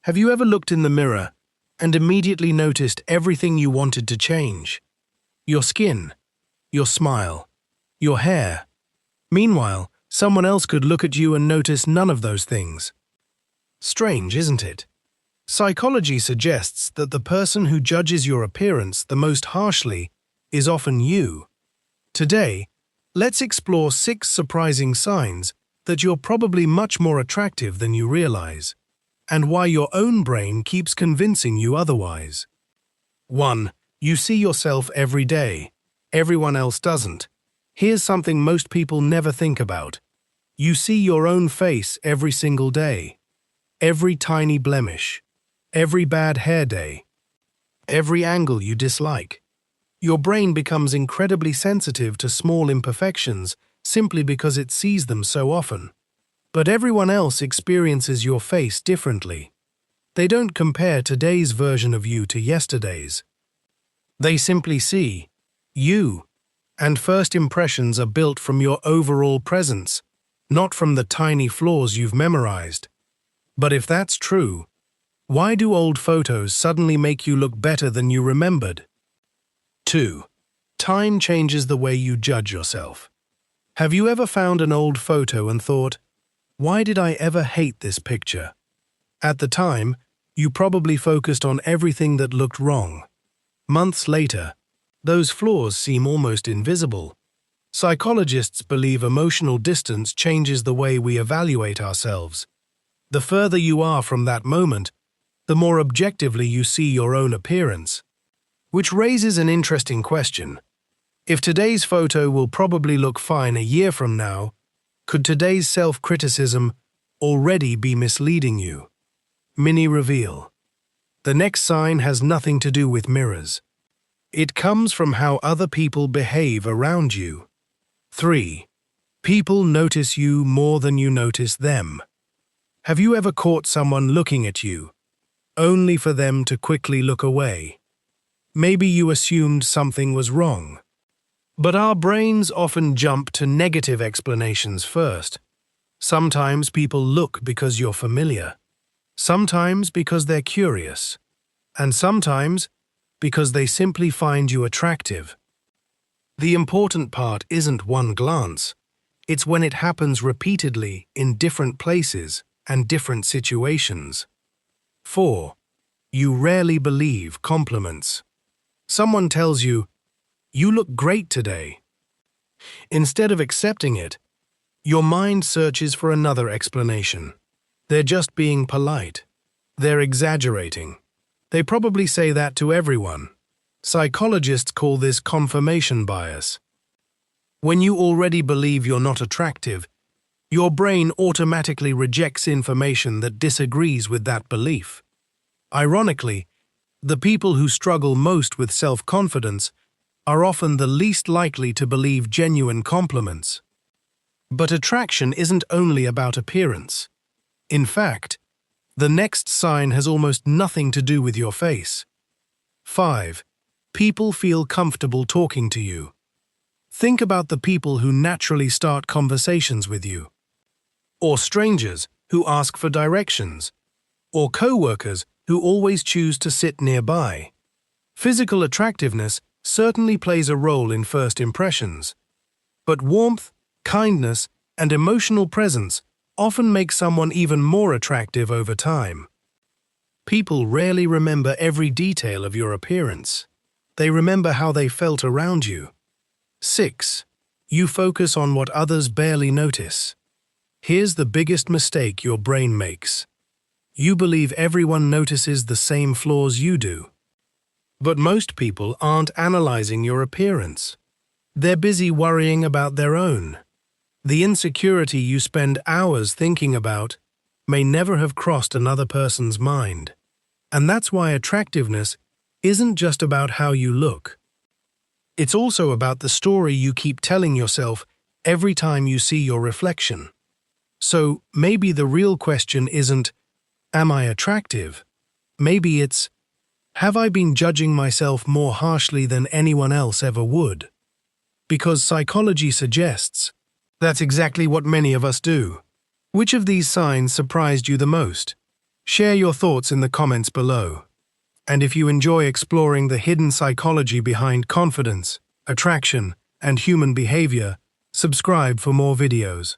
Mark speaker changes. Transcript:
Speaker 1: Have you ever looked in the mirror and immediately noticed everything you wanted to change? Your skin, your smile, your hair. Meanwhile, someone else could look at you and notice none of those things. Strange, isn't it? Psychology suggests that the person who judges your appearance the most harshly is often you. Today, let's explore 6 surprising signs that you're probably much more attractive than you realize, and why your own brain keeps convincing you otherwise. 1. You see yourself every day. Everyone else doesn't. Here's something most people never think about. You see your own face every single day. Every tiny blemish. Every bad hair day. Every angle you dislike. Your brain becomes incredibly sensitive to small imperfections simply because it sees them so often. But everyone else experiences your face differently. They don't compare today's version of you to yesterday's. They simply see you, and first impressions are built from your overall presence, not from the tiny flaws you've memorized. But if that's true, why do old photos suddenly make you look better than you remembered? 2. Time changes the way you judge yourself. Have you ever found an old photo and thought, "Why did I ever hate this picture?" At the time, you probably focused on everything that looked wrong. Months later, those flaws seem almost invisible. Psychologists believe emotional distance changes the way we evaluate ourselves. The further you are from that moment, the more objectively you see your own appearance. Which raises an interesting question. If today's photo will probably look fine a year from now, could today's self-criticism already be misleading you? Mini reveal. The next sign has nothing to do with mirrors. It comes from how other people behave around you. 3. People notice you more than you notice them. Have you ever caught someone looking at you, only for them to quickly look away? Maybe you assumed something was wrong. But our brains often jump to negative explanations first. Sometimes people look because you're familiar. Sometimes because they're curious. And sometimes because they simply find you attractive. The important part isn't one glance. It's when it happens repeatedly in different places and different situations. 4. You rarely believe compliments. Someone tells you, "You look great today." Instead of accepting it, your mind searches for another explanation. They're just being polite. They're exaggerating. They probably say that to everyone. Psychologists call this confirmation bias. When you already believe you're not attractive, your brain automatically rejects information that disagrees with that belief. Ironically, the people who struggle most with self-confidence are often the least likely to believe genuine compliments. But attraction isn't only about appearance. In fact, the next sign has almost nothing to do with your face. 5. People feel comfortable talking to you. Think about the people who naturally start conversations with you. Or strangers who ask for directions. Or co-workers who always choose to sit nearby. Physical attractiveness certainly plays a role in first impressions. But warmth, kindness, and emotional presence often make someone even more attractive over time. People rarely remember every detail of your appearance. They remember how they felt around you. 6. You focus on what others barely notice. Here's the biggest mistake your brain makes. You believe everyone notices the same flaws you do. But most people aren't analyzing your appearance. They're busy worrying about their own. The insecurity you spend hours thinking about may never have crossed another person's mind. And that's why attractiveness isn't just about how you look. It's also about the story you keep telling yourself every time you see your reflection. So maybe the real question isn't, "Am I attractive?" Maybe it's, "Have I been judging myself more harshly than anyone else ever would?" Because psychology suggests that's exactly what many of us do. Which of these signs surprised you the most? Share your thoughts in the comments below. And if you enjoy exploring the hidden psychology behind confidence, attraction, and human behavior, subscribe for more videos.